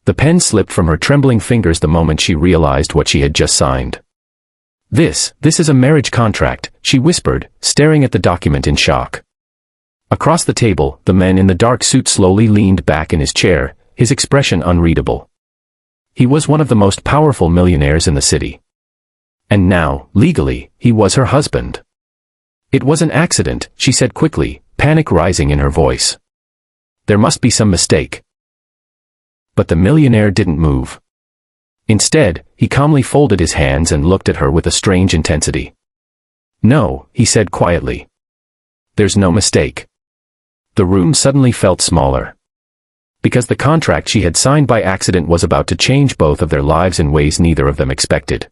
The pen slipped from her trembling fingers the moment she realized what she had just signed. This is a marriage contract," she whispered, staring at the document in shock. Across the table, the man in the dark suit slowly leaned back in his chair, his expression unreadable. He was one of the most powerful millionaires in the city. And now, legally, he was her husband. "It was an accident," she said quickly, panic rising in her voice. "There must be some mistake." But the millionaire didn't move. Instead, he calmly folded his hands and looked at her with a strange intensity. "No," he said quietly. "There's no mistake." The room suddenly felt smaller. Because the contract she had signed by accident was about to change both of their lives in ways neither of them expected.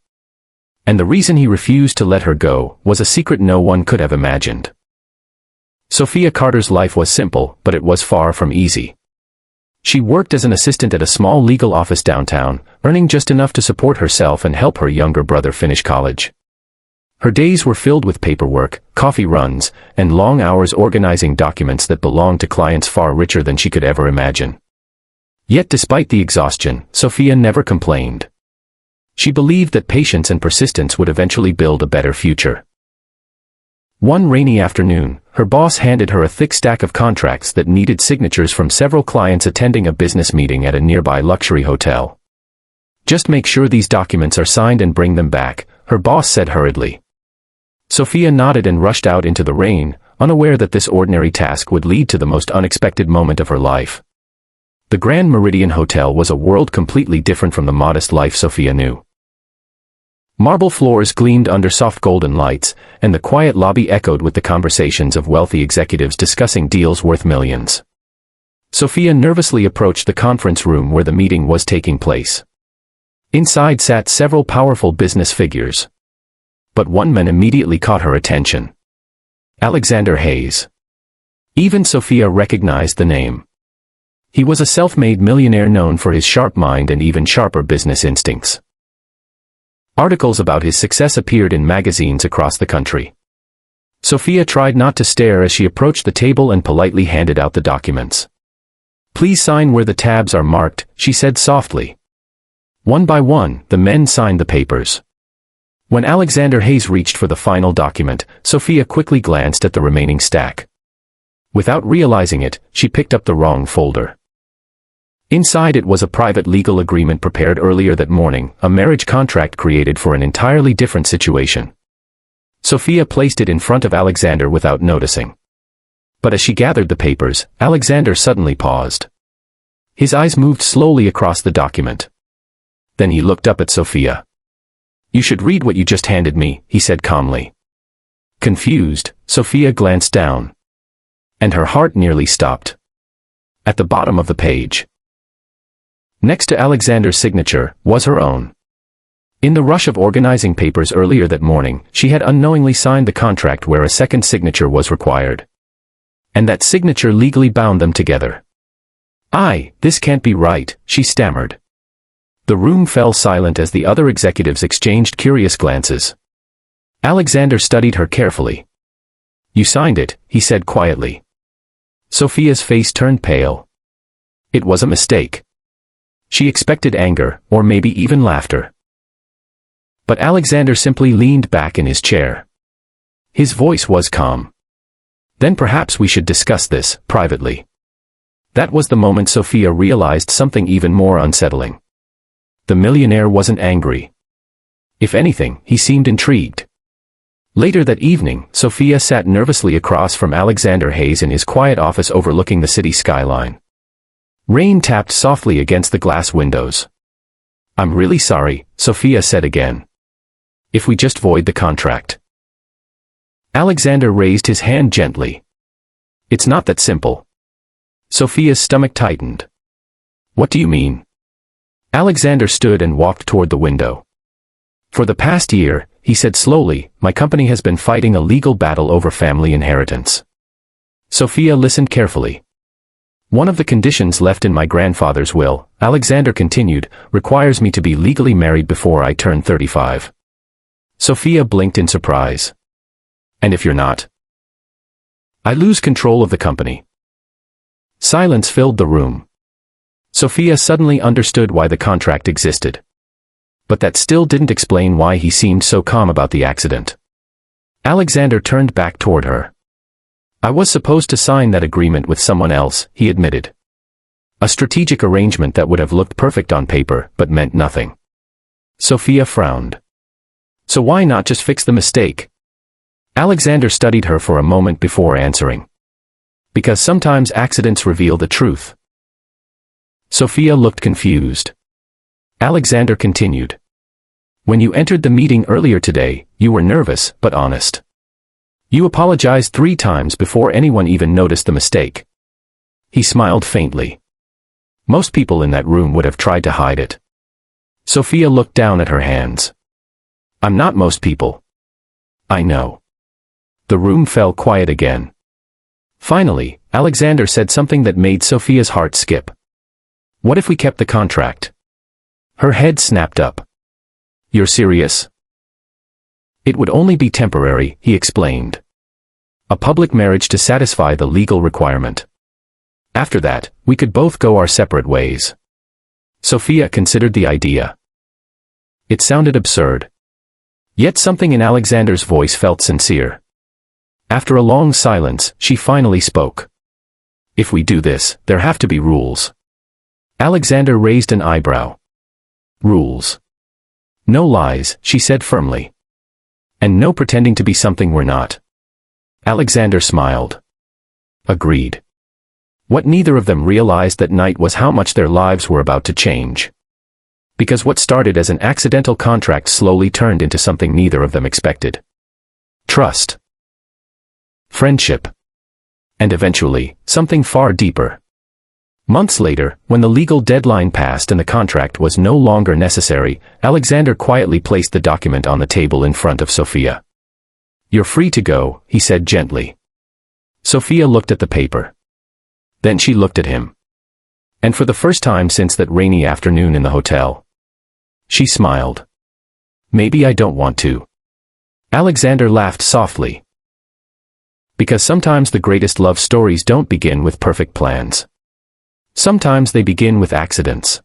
And the reason he refused to let her go was a secret no one could have imagined. Sophia Carter's life was simple, but it was far from easy. She worked as an assistant at a small legal office downtown, earning just enough to support herself and help her younger brother finish college. Her days were filled with paperwork, coffee runs, and long hours organizing documents that belonged to clients far richer than she could ever imagine. Yet despite the exhaustion, Sophia never complained. She believed that patience and persistence would eventually build a better future. One rainy afternoon, her boss handed her a thick stack of contracts that needed signatures from several clients attending a business meeting at a nearby luxury hotel. "Just make sure these documents are signed and bring them back," her boss said hurriedly. Sophia nodded and rushed out into the rain, unaware that this ordinary task would lead to the most unexpected moment of her life. The Grand Meridian Hotel was a world completely different from the modest life Sophia knew. Marble floors gleamed under soft golden lights, and the quiet lobby echoed with the conversations of wealthy executives discussing deals worth millions. Sophia nervously approached the conference room where the meeting was taking place. Inside sat several powerful business figures. But one man immediately caught her attention. Alexander Hayes. Even Sophia recognized the name. He was a self-made millionaire known for his sharp mind and even sharper business instincts. Articles about his success appeared in magazines across the country. Sophia tried not to stare as she approached the table and politely handed out the documents. "Please sign where the tabs are marked," she said softly. One by one, the men signed the papers. When Alexander Hayes reached for the final document, Sophia quickly glanced at the remaining stack. Without realizing it, she picked up the wrong folder. Inside it was a private legal agreement prepared earlier that morning, a marriage contract created for an entirely different situation. Sophia placed it in front of Alexander without noticing. But as she gathered the papers, Alexander suddenly paused. His eyes moved slowly across the document. Then he looked up at Sophia. "You should read what you just handed me," he said calmly. Confused, Sophia glanced down. And her heart nearly stopped. At the bottom of the page, next to Alexander's signature, was her own. In the rush of organizing papers earlier that morning, she had unknowingly signed the contract where a second signature was required. And that signature legally bound them together. This can't be right," she stammered. The room fell silent as the other executives exchanged curious glances. Alexander studied her carefully. "You signed it," he said quietly. Sophia's face turned pale. It was a mistake. She expected anger, or maybe even laughter. But Alexander simply leaned back in his chair. His voice was calm. "Then perhaps we should discuss this, privately." That was the moment Sophia realized something even more unsettling. The millionaire wasn't angry. If anything, he seemed intrigued. Later that evening, Sophia sat nervously across from Alexander Hayes in his quiet office overlooking the city skyline. Rain tapped softly against the glass windows. "I'm really sorry," Sophia said again. "If we just void the contract." Alexander raised his hand gently. "It's not that simple." Sophia's stomach tightened. "What do you mean?" Alexander stood and walked toward the window. "For the past year," he said slowly, "my company has been fighting a legal battle over family inheritance." Sophia listened carefully. "One of the conditions left in my grandfather's will," Alexander continued, "requires me to be legally married before I turn 35. Sophia blinked in surprise. "And if you're not?" "I lose control of the company." Silence filled the room. Sophia suddenly understood why the contract existed. But that still didn't explain why he seemed so calm about the accident. Alexander turned back toward her. I was supposed to sign that agreement with someone else, he admitted. A strategic arrangement that would have looked perfect on paper, but meant nothing. Sophia frowned. So why not just fix the mistake? Alexander studied her for a moment before answering. Because sometimes accidents reveal the truth. Sophia looked confused. Alexander continued. When you entered the meeting earlier today, you were nervous, but honest. You apologized 3 times before anyone even noticed the mistake. He smiled faintly. Most people in that room would have tried to hide it. Sophia looked down at her hands. I'm not most people. I know. The room fell quiet again. Finally, Alexander said something that made Sophia's heart skip. What if we kept the contract? Her head snapped up. You're serious? It would only be temporary, he explained. A public marriage to satisfy the legal requirement. After that, we could both go our separate ways. Sophia considered the idea. It sounded absurd. Yet something in Alexander's voice felt sincere. After a long silence, she finally spoke. If we do this, there have to be rules. Alexander raised an eyebrow. Rules. No lies, she said firmly. And no pretending to be something we're not. Alexander smiled. Agreed. What neither of them realized that night was how much their lives were about to change. Because what started as an accidental contract slowly turned into something neither of them expected. Trust. Friendship. And eventually, something far deeper. Months later, when the legal deadline passed and the contract was no longer necessary, Alexander quietly placed the document on the table in front of Sophia. You're free to go, he said gently. Sophia looked at the paper. Then she looked at him. And for the first time since that rainy afternoon in the hotel, she smiled. Maybe I don't want to. Alexander laughed softly. Because sometimes the greatest love stories don't begin with perfect plans. Sometimes they begin with accidents.